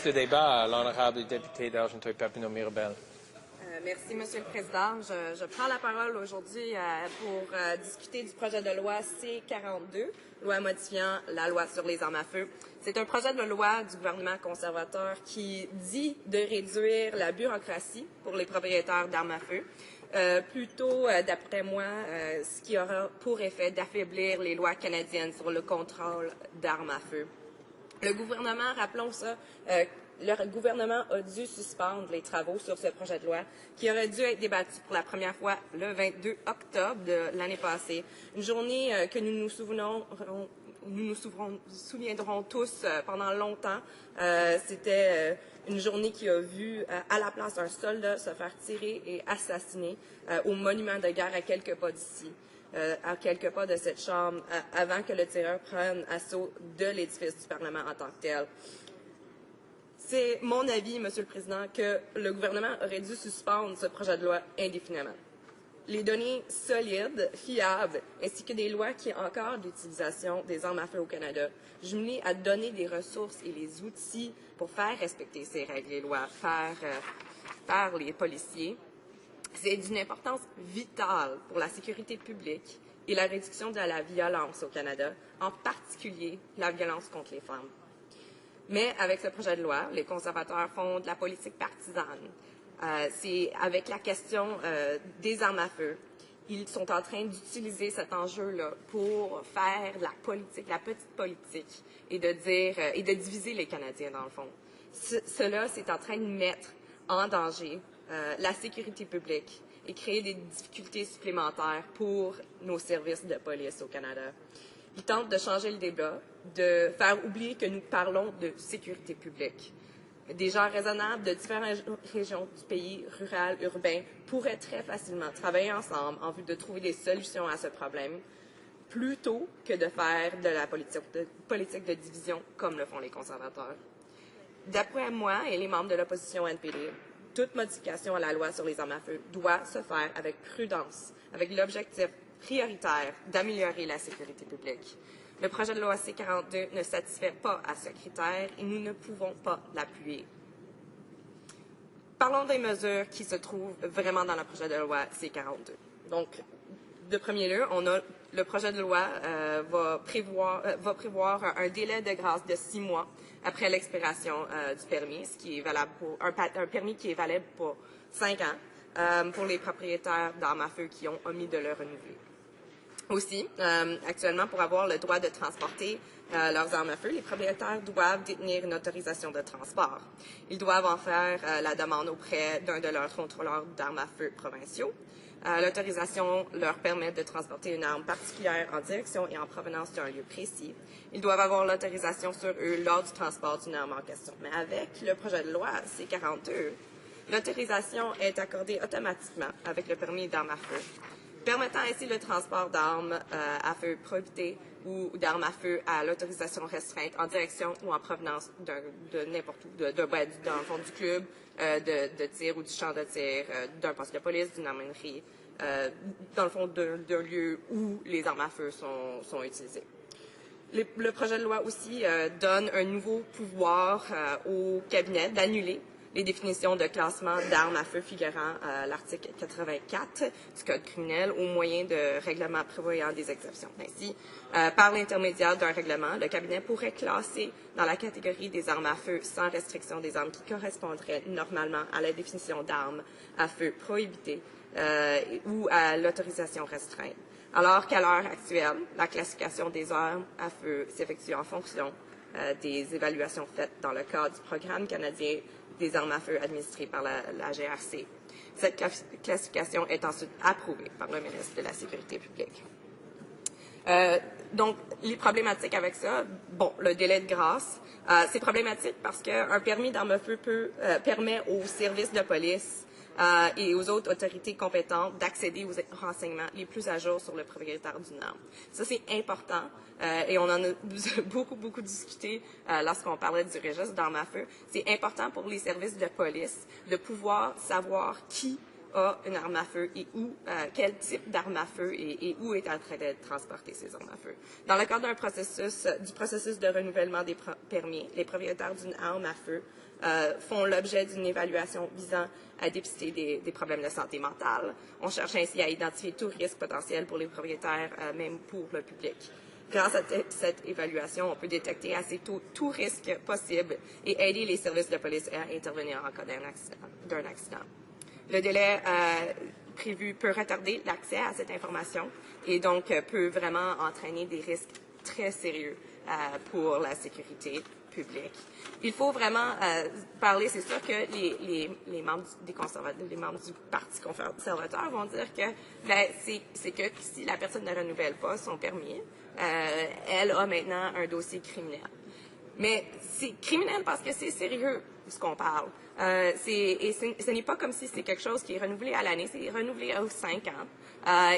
Le débat à l'honorable député d'Argenteuil-Papineau-Mirabel. Merci, Monsieur le Président. Je prends la parole aujourd'hui pour discuter du projet de loi C-42, loi modifiant la loi sur les armes à feu. C'est un projet de loi du gouvernement conservateur qui dit de réduire la bureaucratie pour les propriétaires d'armes à feu. Plutôt, d'après moi, ce qui aura pour effet d'affaiblir les lois canadiennes sur le contrôle d'armes à feu. Le gouvernement, rappelons ça, le gouvernement a dû suspendre les travaux sur ce projet de loi qui aurait dû être débattu pour la première fois le 22 octobre de l'année passée. Une journée que nous nous souviendrons tous pendant longtemps. C'était une journée qui a vu à la place un soldat se faire tirer et assassiner au monument de guerre à quelques pas d'ici. À quelques pas de cette chambre, avant que le tireur prenne assaut de l'édifice du Parlement en tant que tel. C'est mon avis, Monsieur le Président, que le gouvernement aurait dû suspendre ce projet de loi indéfiniment. Les données solides, fiables, ainsi que des lois qui encadrent l'utilisation des armes à feu au Canada, jumelées à donner des ressources et les outils pour faire respecter ces règles et lois par les policiers, c'est d'une importance vitale pour la sécurité publique et la réduction de la violence au Canada, en particulier la violence contre les femmes. Mais avec ce projet de loi, les conservateurs font de la politique partisane. C'est avec la question des armes à feu. Ils sont en train d'utiliser cet enjeu-là pour faire de la politique, la petite politique, et de diviser les Canadiens dans le fond. Cela, c'est en train de mettre en danger la sécurité publique et créer des difficultés supplémentaires pour nos services de police au Canada. Ils tentent de changer le débat, de faire oublier que nous parlons de sécurité publique. Des gens raisonnables de différentes régions du pays, rural, urbain, pourraient très facilement travailler ensemble en vue de trouver des solutions à ce problème, plutôt que de faire de la politique de division comme le font les conservateurs. D'après moi et les membres de l'opposition NPD, toute modification à la loi sur les armes à feu doit se faire avec prudence, avec l'objectif prioritaire d'améliorer la sécurité publique. Le projet de loi C-42 ne satisfait pas à ce critère et nous ne pouvons pas l'appuyer. Parlons des mesures qui se trouvent vraiment dans le projet de loi C-42. Donc, de premier lieu, le projet de loi va prévoir un délai de grâce de 6 mois après l'expiration du permis, ce qui est valable pour un permis qui est valable pour 5 ans pour les propriétaires d'armes à feu qui ont omis de le renouveler. Aussi, actuellement, pour avoir le droit de transporter leurs armes à feu, les propriétaires doivent détenir une autorisation de transport. Ils doivent en faire la demande auprès d'un de leurs contrôleurs d'armes à feu provinciaux. L'autorisation leur permet de transporter une arme particulière en direction et en provenance d'un lieu précis. Ils doivent avoir l'autorisation sur eux lors du transport d'une arme en question. Mais avec le projet de loi C-42, l'autorisation est accordée automatiquement avec le permis d'armes à feu, permettant ainsi le transport d'armes à feu prohibitées ou d'armes à feu à l'autorisation restreinte en direction ou en provenance de n'importe où, dans le fond du club de tir ou du champ de tir, d'un poste de police, d'une aumônerie, dans le fond d'un lieu où les armes à feu sont utilisées. Le projet de loi aussi donne un nouveau pouvoir au cabinet d'annuler les définitions de classement d'armes à feu figurant à l'article 84 du Code criminel au moyen de règlements prévoyant des exceptions. Ainsi, par l'intermédiaire d'un règlement, le cabinet pourrait classer dans la catégorie des armes à feu sans restriction des armes qui correspondraient normalement à la définition d'armes à feu prohibitées ou à l'autorisation restreinte. Alors qu'à l'heure actuelle, la classification des armes à feu s'effectue en fonction des évaluations faites dans le cadre du programme canadien des armes à feu administrées par la GRC. Cette classification est ensuite approuvée par le ministre de la Sécurité publique. Donc, les problématiques avec ça, bon, le délai de grâce, c'est problématique parce qu'un permis d'arme à feu permet aux services de police et aux autres autorités compétentes d'accéder aux renseignements les plus à jour sur le propriétaire d'une arme. Ça, c'est important et on en a beaucoup discuté lorsqu'on parlait du registre d'armes à feu. C'est important pour les services de police de pouvoir savoir qui a une arme à feu et où, quel type d'arme à feu et où est en train d'être transportées ces armes à feu. Dans le cadre du processus de renouvellement des permis, les propriétaires d'une arme à feu font l'objet d'une évaluation visant à dépister des problèmes de santé mentale. On cherche ainsi à identifier tout risque potentiel pour les propriétaires, même pour le public. Grâce à cette évaluation, on peut détecter assez tôt tout risque possible et aider les services de police à intervenir en cas d'un accident. Le délai prévu peut retarder l'accès à cette information et donc peut vraiment entraîner des risques très sérieux pour la sécurité publique. Il faut vraiment parler, c'est sûr que les membres les membres du Parti conservateur vont dire que c'est que si la personne ne renouvelle pas son permis, elle a maintenant un dossier criminel. Mais c'est criminel parce que c'est sérieux ce qu'on parle. Ce n'est pas comme si c'est quelque chose qui est renouvelé à l'année, c'est renouvelé aux 5 ans.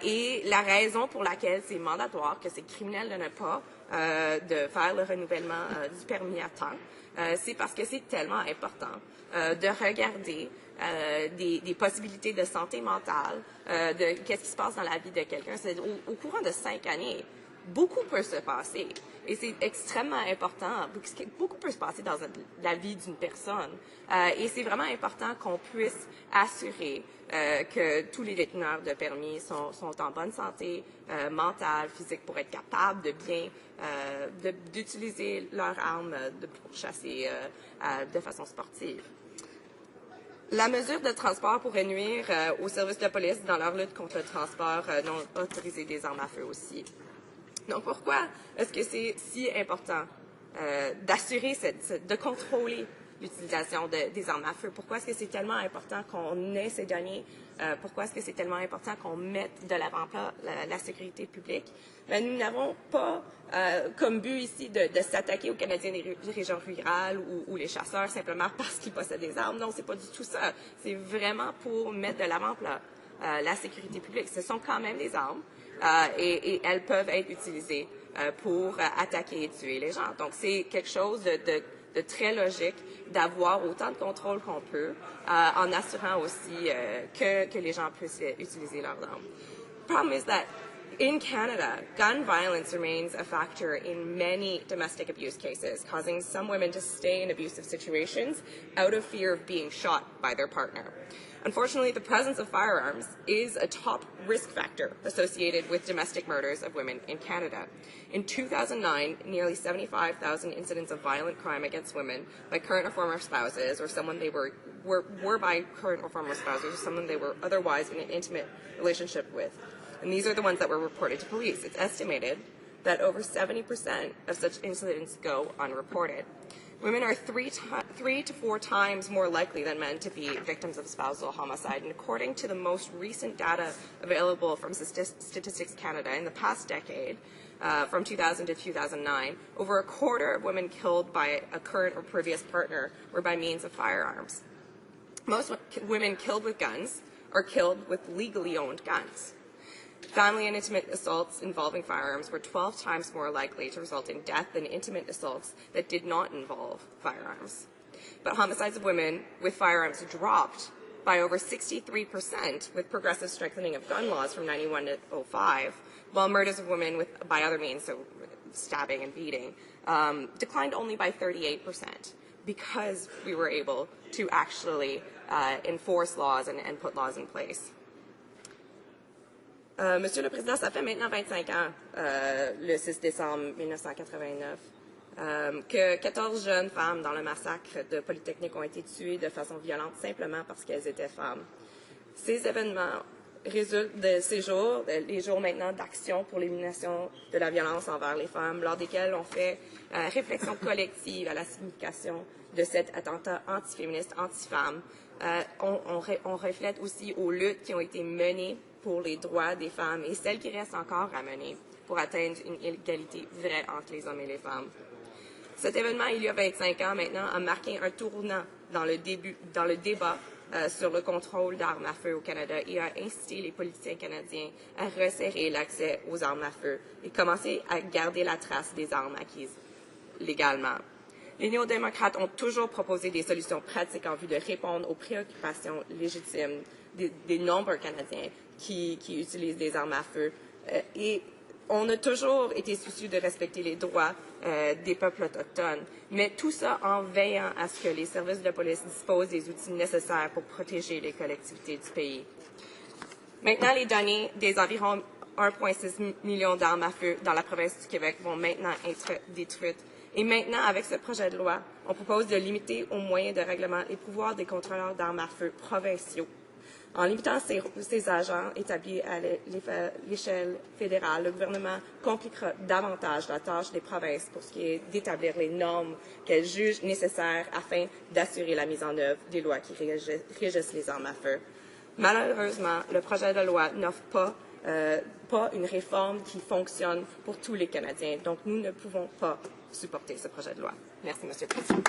Et la raison pour laquelle c'est mandatoire, que c'est criminel de ne pas de faire le renouvellement du permis à temps, c'est parce que c'est tellement important de regarder des possibilités de santé mentale, de qu'est-ce qui se passe dans la vie de quelqu'un. Au courant de 5 années, beaucoup peut se passer. Et c'est extrêmement important. Beaucoup peut se passer dans la vie d'une personne. Et c'est vraiment important qu'on puisse assurer que tous les déteneurs de permis sont en bonne santé mentale, physique, pour être capables de bien d'utiliser leurs armes pour chasser de façon sportive. La mesure de transport pourrait nuire aux services de police dans leur lutte contre le transport non autorisé des armes à feu aussi. Donc, pourquoi est-ce que c'est si important d'assurer, de contrôler l'utilisation des armes à feu? Pourquoi est-ce que c'est tellement important qu'on ait ces données? Pourquoi est-ce que c'est tellement important qu'on mette de l'avant-plan la sécurité publique? Bien, nous n'avons pas comme but ici de s'attaquer aux Canadiens des régions rurales ou les chasseurs simplement parce qu'ils possèdent des armes. Non, c'est pas du tout ça. C'est vraiment pour mettre de l'avant-plan la sécurité publique. Ce sont quand même des armes. Et elles peuvent être utilisées pour attaquer et tuer les gens. Donc, c'est quelque chose de très logique d'avoir autant de contrôle qu'on peut, en assurant aussi que les gens puissent utiliser leurs armes. The problem is that in Canada, gun violence remains a factor in many domestic abuse cases, causing some women to stay in abusive situations out of fear of being shot by their partner. Unfortunately, the presence of firearms is a top risk factor associated with domestic murders of women in Canada. In 2009, nearly 75,000 incidents of violent crime against women by current or former spouses, or someone they were by current or former spouses, or someone they were otherwise in an intimate relationship with. And these are the ones that were reported to police. It's estimated that over 70% of such incidents go unreported. Women are 3 to 4 times more likely than men to be victims of spousal homicide. And according to the most recent data available from Statistics Canada in the past decade, from 2000 to 2009, over a quarter of women killed by a current or previous partner were by means of firearms. Most women killed with guns are killed with legally owned guns. Family and intimate assaults involving firearms were 12 times more likely to result in death than intimate assaults that did not involve firearms. But homicides of women with firearms dropped by over 63% with progressive strengthening of gun laws from 91 to 05, while murders of women by other means, so stabbing and beating, declined only by 38% because we were able to actually enforce laws and put laws in place. Monsieur le Président, ça fait maintenant 25 ans, le 6 décembre 1989, que 14 jeunes femmes dans le massacre de Polytechnique ont été tuées de façon violente simplement parce qu'elles étaient femmes. Ces événements résultent de ces jours, les jours maintenant d'action pour l'élimination de la violence envers les femmes, lors desquels on fait réflexion collective à la signification de cet attentat antiféministe, anti-femme. On reflète aussi aux luttes qui ont été menées pour les droits des femmes et celles qui restent encore à mener pour atteindre une égalité vraie entre les hommes et les femmes. Cet événement, il y a 25 ans maintenant, a marqué un tournant dans le débat sur le contrôle d'armes à feu au Canada et a incité les politiciens canadiens à resserrer l'accès aux armes à feu et commencer à garder la trace des armes acquises légalement. Les néo-démocrates ont toujours proposé des solutions pratiques en vue de répondre aux préoccupations légitimes des nombreux Canadiens qui utilisent des armes à feu. Et On a toujours été soucieux de respecter les droits des peuples autochtones, mais tout ça en veillant à ce que les services de police disposent des outils nécessaires pour protéger les collectivités du pays. Maintenant, les données des environ 1,6 million d'armes à feu dans la province du Québec vont maintenant être détruites. Et maintenant, avec ce projet de loi, on propose de limiter aux moyens de règlement les pouvoirs des contrôleurs d'armes à feu provinciaux. En limitant ces agents établis à l'échelle fédérale, le gouvernement compliquera davantage la tâche des provinces pour ce qui est d'établir les normes qu'elles jugent nécessaires afin d'assurer la mise en œuvre des lois qui régissent les armes à feu. Malheureusement, le projet de loi n'offre pas une réforme qui fonctionne pour tous les Canadiens. Donc, nous ne pouvons pas supporter ce projet de loi. Merci, M. le Président.